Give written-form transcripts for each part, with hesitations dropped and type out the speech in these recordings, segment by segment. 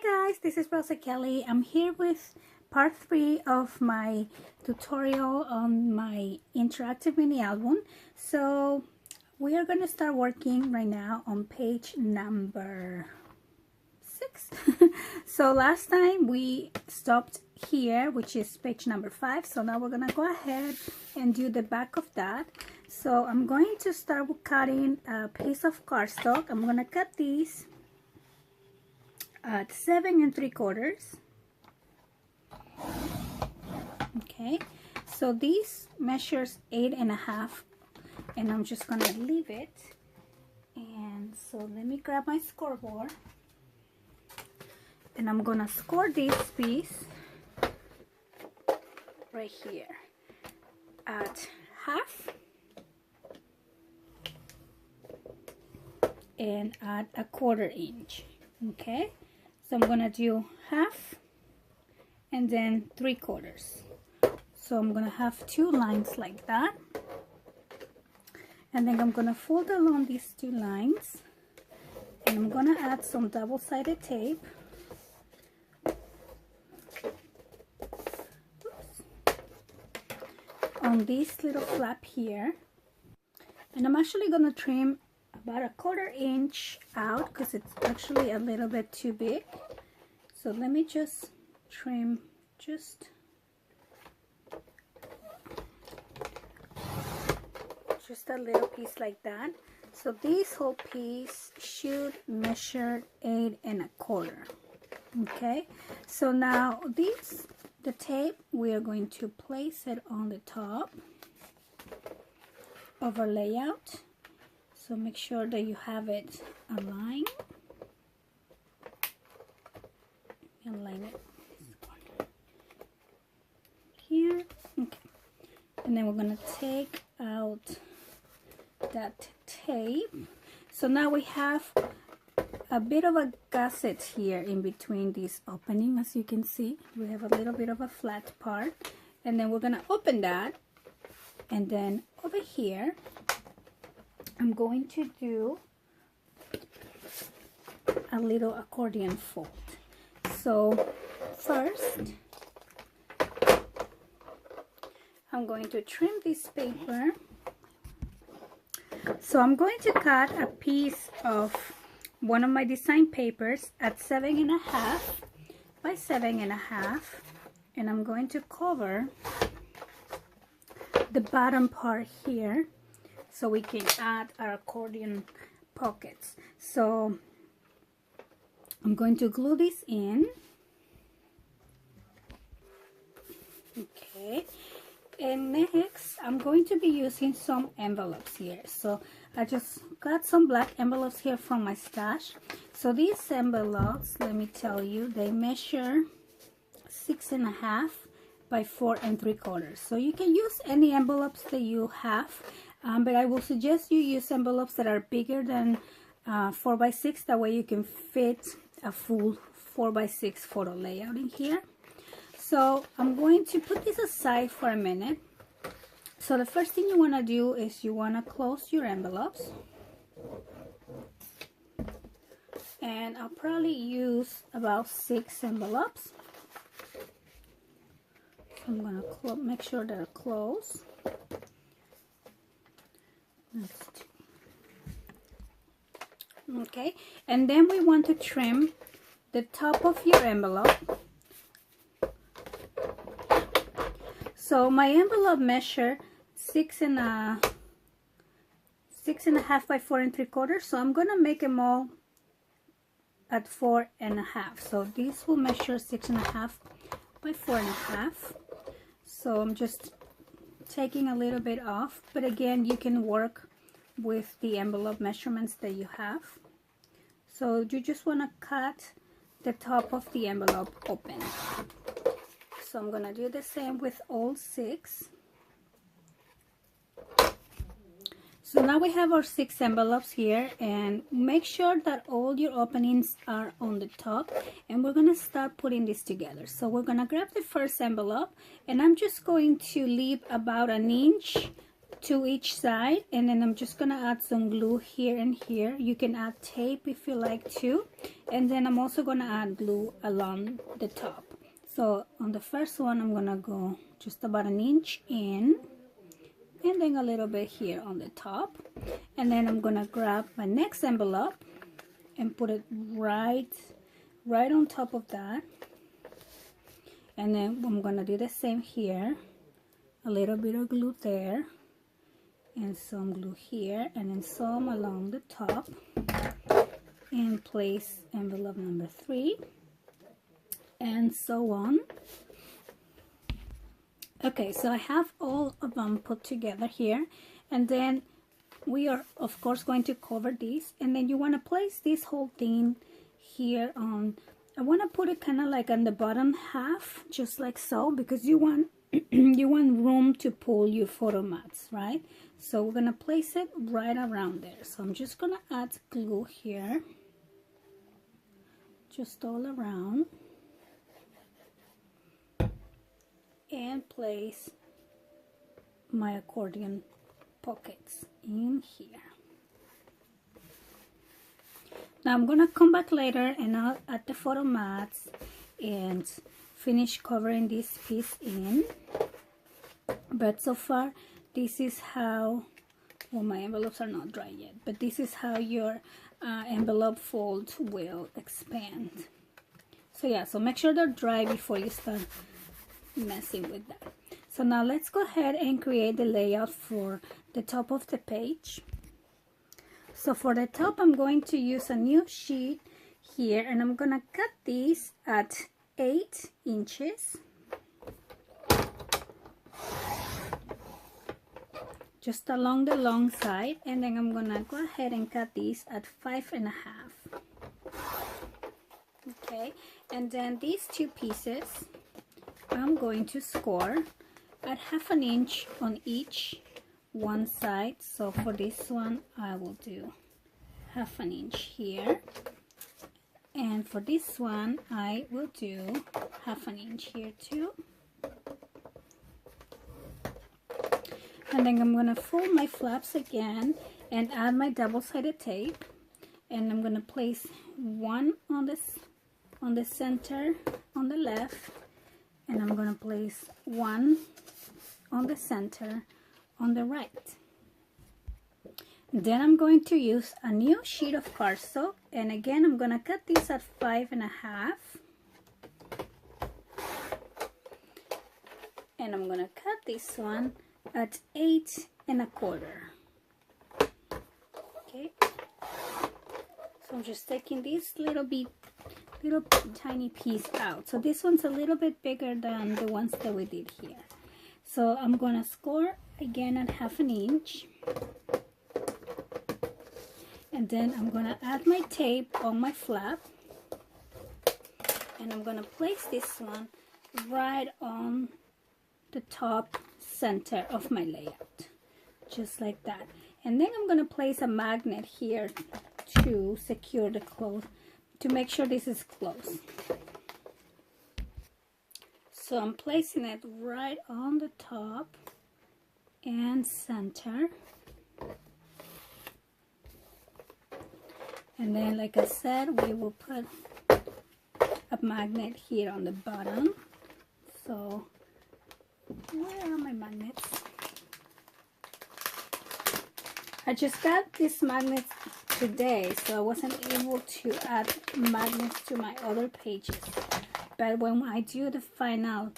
guys, this is Rosa Kelly. I'm here with part 3 of my tutorial on my interactive mini album. So we are going to start working right now on page number 6. So last time we stopped here, which is page number 5. So now we're going to go ahead and do the back of that. So I'm going to start with cutting a piece of cardstock. I'm going to cut these at 7 3/4. Okay, so this measures 8.5, and I'm just gonna leave it. And so let me grab my scoreboard, and I'm gonna score this piece right here at 1/2 and at 1/4 inch. Okay, so I'm gonna do 1/2 and then 3/4. So I'm gonna have 2 lines like that, and then I'm gonna fold along these 2 lines, and I'm gonna add some double-sided tape. On this little flap here, and I'm actually gonna trim about 1/4 inch out because it's actually a little bit too big. So let me just trim just a little piece like that. So this whole piece should measure 8 1/4. Okay, so now the tape, we are going to place it on the top of our layout. So make sure that you have it aligned. Align it here. Okay, and then we're gonna take out that tape. So now we have a bit of a gusset here in between this opening. As you can see, we have a little bit of a flat part, and then we're gonna open that, and then over here I'm going to do a little accordion fold. So first I'm going to trim this paper. So I'm going to cut a piece of one of my design papers at 7.5 by 7.5, and I'm going to cover the bottom part here so we can add our accordion pockets. So I'm going to glue this in. Okay, and next I'm going to be using some envelopes here. So I just got some black envelopes here from my stash. So these envelopes, let me tell you, they measure 6.5 by 4 3/4. So you can use any envelopes that you have, but I will suggest you use envelopes that are bigger than 4 by 6. That way you can fit a full 4 by 6 photo layout in here. So I'm going to put this aside for a minute. So the first thing you want to do is you want to close your envelopes, and I'll probably use about 6 envelopes. So I'm going to make sure they're closed. That's 2. Okay, and then we want to trim the top of your envelope. So my envelope measure 6.5 by 4 3/4. So I'm gonna make them all at 4.5. So this will measure 6.5 by 4.5. So I'm just taking a little bit off, but again, you can work with the envelope measurements that you have. So you just want to cut the top of the envelope open. So I'm gonna do the same with all 6. So now we have our 6 envelopes here, and make sure that all your openings are on the top, and we're gonna start putting this together. So we're gonna grab the first envelope, and I'm just going to leave about 1 inch to each side, and then I'm just gonna add some glue here and here. You can add tape if you like to, And then I'm also gonna add glue along the top. So on the first one, I'm gonna go just about an inch in, and then a little bit here on the top. And then I'm gonna grab my next envelope and put it right on top of that. And then I'm gonna do the same here. A little bit of glue there, and some glue here, and then some along the top, and place envelope number 3, and so on. Okay, so I have all of them put together here, and then we are of course going to cover this, and then you want to place this whole thing here on. I want to put it kind of like on the bottom half, just like so, because you want you want room to pull your photo mats, right? So we're gonna place it right around there. So I'm just gonna add glue here, just all around, and place my accordion pockets in here. Now I'm gonna come back later and I'll add the photo mats and finish covering this piece in. But so far, this is how, well, my envelopes are not dry yet, but this is how your envelope fold will expand. So yeah, so make sure they're dry before you start messing with that. So now let's go ahead and create the layout for the top of the page. So for the top, I'm going to use a new sheet here, and I'm gonna cut these at 8 inches. Just along the long side, and then I'm gonna go ahead and cut these at 5.5. Okay, and then these two pieces I'm going to score at 1/2 inch on each one side. So for this one I will do 1/2 inch here, and for this one I will do 1/2 inch here too. And then I'm gonna fold my flaps again and add my double-sided tape, and I'm gonna place one on the center on the left, and I'm gonna place one on the center on the right. Then I'm going to use a new sheet of cardstock, and again I'm gonna cut this at 5.5, and I'm gonna cut this one at 8.25. Okay, so I'm just taking this little tiny piece out. So this one's a little bit bigger than the ones that we did here. So I'm gonna score again at 1/2 inch, and then I'm gonna add my tape on my flap, and I'm gonna place this one right on the top center of my layout, just like that. And then I'm gonna place a magnet here to secure the close, to make sure this is closed. So I'm placing it right on the top and center. And then, like I said, we will put a magnet here on the bottom. So where are my magnets? I just got this magnet today, so I wasn't able to add magnets to my other pages. But when I do the final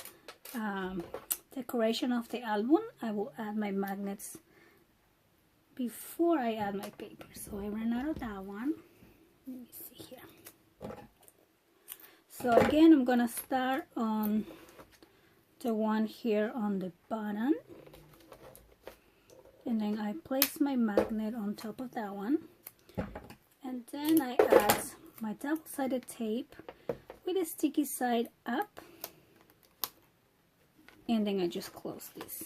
decoration of the album, I will add my magnets before I add my paper. So I ran out of that one. Let me see here. So again, I'm gonna start on the one here on the bottom, and then I place my magnet on top of that one, and then I add my double-sided tape with the sticky side up, and then I just close this.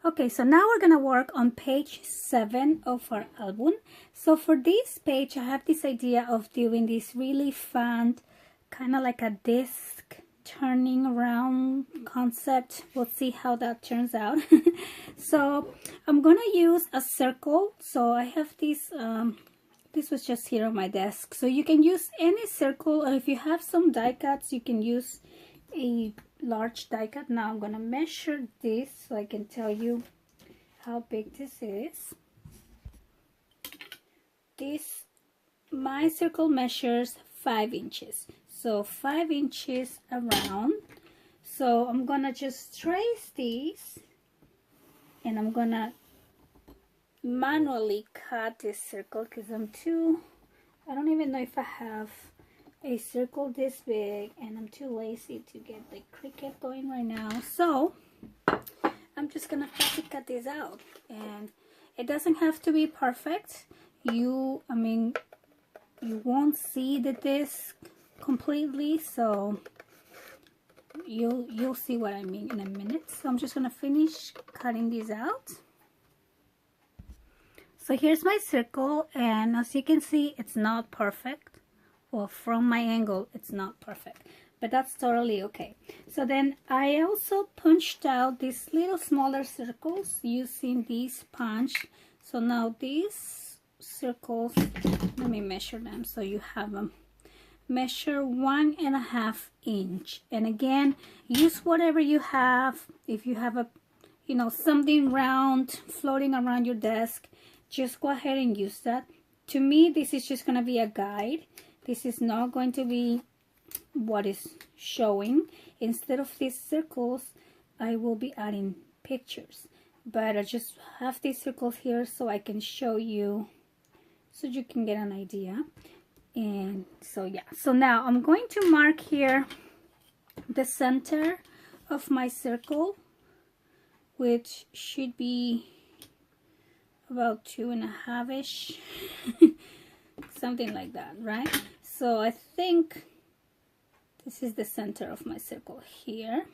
Okay, so now we're gonna work on page 7 of our album. So for this page, I have this idea of doing this really fun, kind of like a disc turning around concept. We'll see how that turns out. So I'm gonna use a circle. So I have this this was just here on my desk, so you can use any circle, or if you have some die cuts you can use a large die cut. Now I'm gonna measure this so I can tell you how big this is. My circle measures 5 inches, so 5 inches around. So I'm gonna just trace these, and I'm gonna manually cut this circle because I don't even know if I have a circle this big, and I'm too lazy to get the Cricut going right now. So I'm just gonna have to cut this out, and it doesn't have to be perfect. You won't see the disc completely, so you'll see what I mean in a minute. So I'm just gonna finish cutting these out. So here's my circle, and as you can see, it's not perfect. Well, from my angle, it's not perfect, but that's totally okay. So then I also punched out these little smaller circles using these punch. So now these circles, let me measure them so you have them. Measure 1.5 inch, and again, use whatever you have. If you have something round floating around your desk, just go ahead and use that. To me, this is just going to be a guide. This is not going to be what is showing. Instead of these circles, I will be adding pictures. But I just have these circles here so I can show you, so you can get an idea. And so yeah, so now I'm going to mark here the center of my circle, which should be about 2.5-ish, something like that, right? So I think this is the center of my circle here.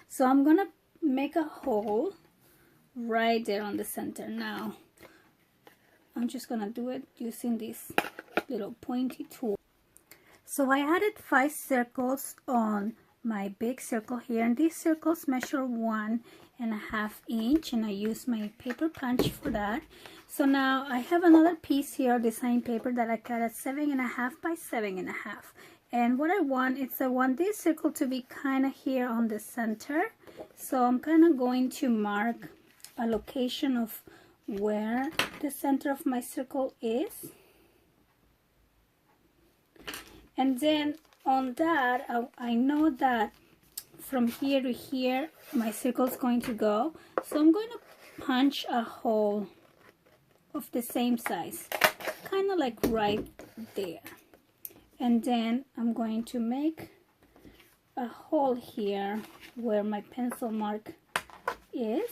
So I'm gonna make a hole right there on the center. Now I'm just gonna do it using this little pointy tool. So I added 5 circles on my big circle here, and these circles measure 1.5 inch, and I use my paper punch for that. So now I have another piece here, design paper, that I cut at 7.5 by 7.5, and what I want is I want this circle to be kind of here on the center. So I'm kind of going to mark a location of where the center of my circle is, and then on that I know that from here to here my circle is going to go, so I'm going to punch a hole of the same size, kind of like right there, and then I'm going to make a hole here where my pencil mark is,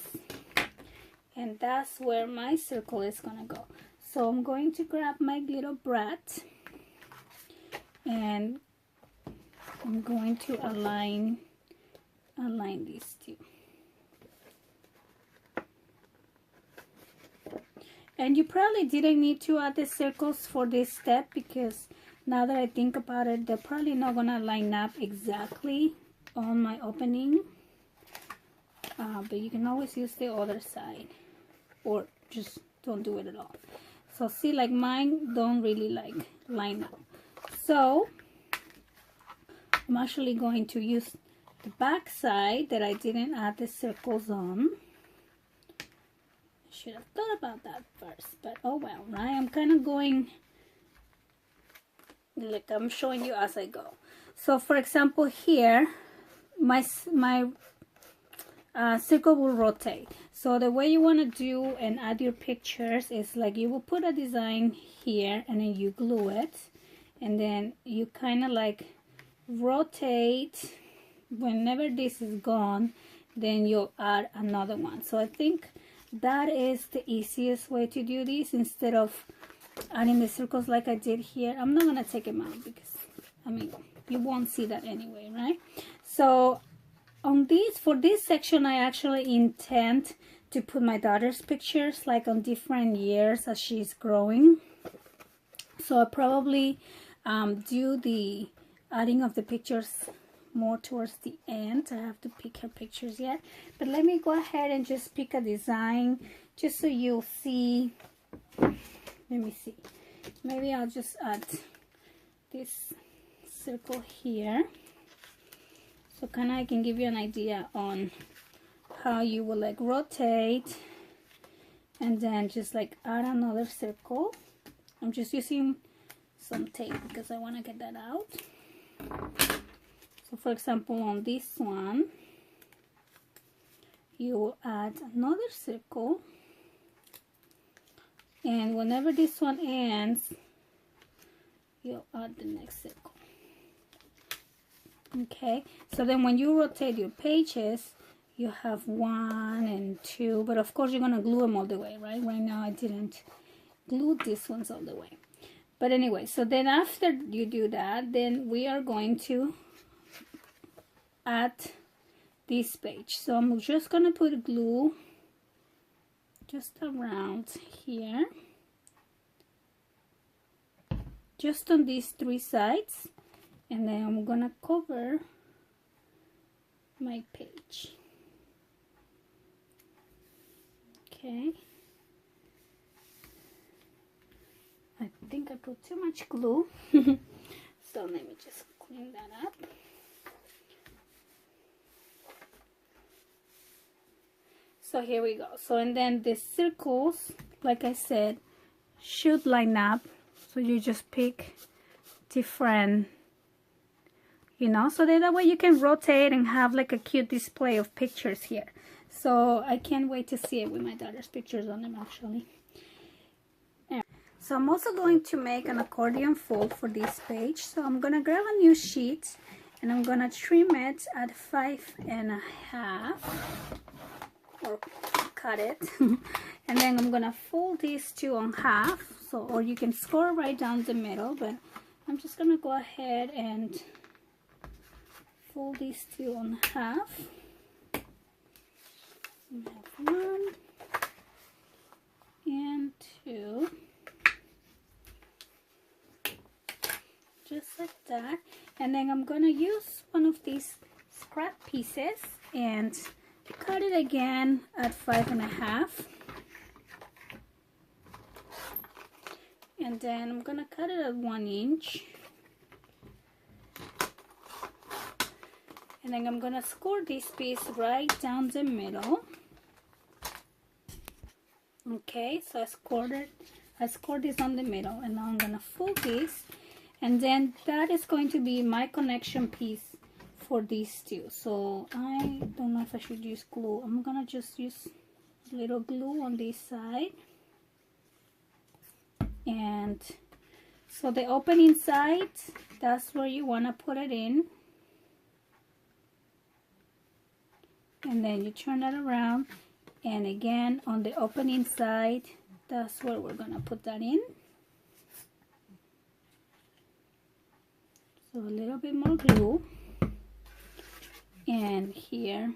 and that's where my circle is gonna go. So I'm going to grab my little brat, and I'm going to align these two. And you probably didn't need to add the circles for this step, because now that I think about it, they're probably not gonna line up exactly on my opening. But you can always use the other side, or just don't do it at all. So see, like mine don't really like line up. So I'm actually going to use the back side that I didn't add the circles on. Should have thought about that first, but oh well, right? I'm kind of going, like I'm showing you as I go. So for example here, my circle will rotate. So the way you want to do and add your pictures is like you will put a design here, and then you glue it, and then you kind of like rotate. Whenever this is gone, then you'll add another one. So I think that is the easiest way to do this, instead of adding the circles like I did here. I'm not gonna take them out because you won't see that anyway, right? So on these, for this section, I actually intend to put my daughter's pictures like on different years as she's growing. So I'll probably do the adding of the pictures more towards the end. I have to pick her pictures yet, but let me go ahead and just pick a design just so you'll see. Let me see, maybe I'll just add this circle here, so kind of I can give you an idea on how you will like rotate and then just like add another circle. I'm just using some tape because I want to get that out. So for example, on this one you will add another circle, and whenever this one ends you'll add the next circle. Okay, so then when you rotate your pages, you have 1 and 2, but of course you're gonna glue them all the way, right? Right now I didn't glue these ones all the way, but anyway, so then after you do that, then we are going to add this page. So I'm just gonna put glue just around here, just on these 3 sides, and then I'm gonna cover my page. Okay, I think I put too much glue, so let me just clean that up. So here we go. So and then the circles, like I said, should line up, so you just pick different, you know, so that way you can rotate and have like a cute display of pictures here. So I can't wait to see it with my daughter's pictures on them actually. Yeah. So I'm also going to make an accordion fold for this page. So I'm gonna grab a new sheet and I'm gonna trim it at 5.5, or cut it, and then I'm gonna fold these 2 on half. So, or you can score right down the middle, but I'm just gonna go ahead and fold these 2 on half. We have 1 and 2, just like that. And then I'm gonna use one of these scrap pieces and cut it again at 5.5, and then I'm gonna cut it at 1 inch, and then I'm gonna score this piece right down the middle. Okay, so I scored this on the middle, and now I'm gonna fold this, and then that is going to be my connection piece for these 2. So I don't know if I should use glue. I'm gonna just use a little glue on this side, and so the opening side, that's where you want to put it in, and then you turn that around, and again on the opening side, that's where we're gonna put that in. So a little bit more glue, and here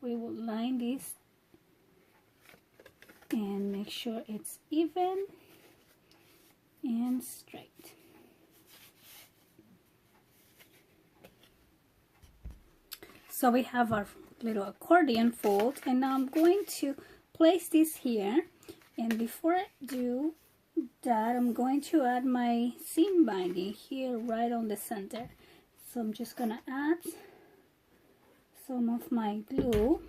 we will line this and make sure it's even and straight. So we have our little accordion fold, and now I'm going to place this here, and before I do that, I'm going to add my seam binding here right on the center. So I'm just gonna add some of my glue,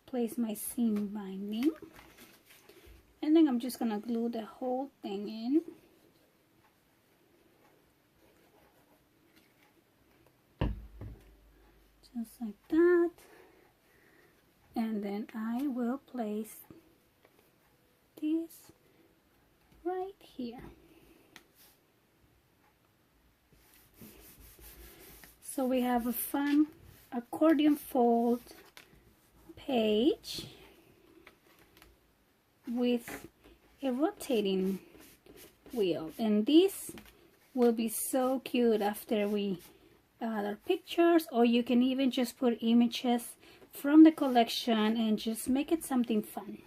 place my seam binding, and then I'm just gonna glue the whole thing in. Just like that, and then I will place this right here. So we have a fun accordion fold page with a rotating wheel, and this will be so cute after we add our pictures, or you can even just put images from the collection and just make it something fun.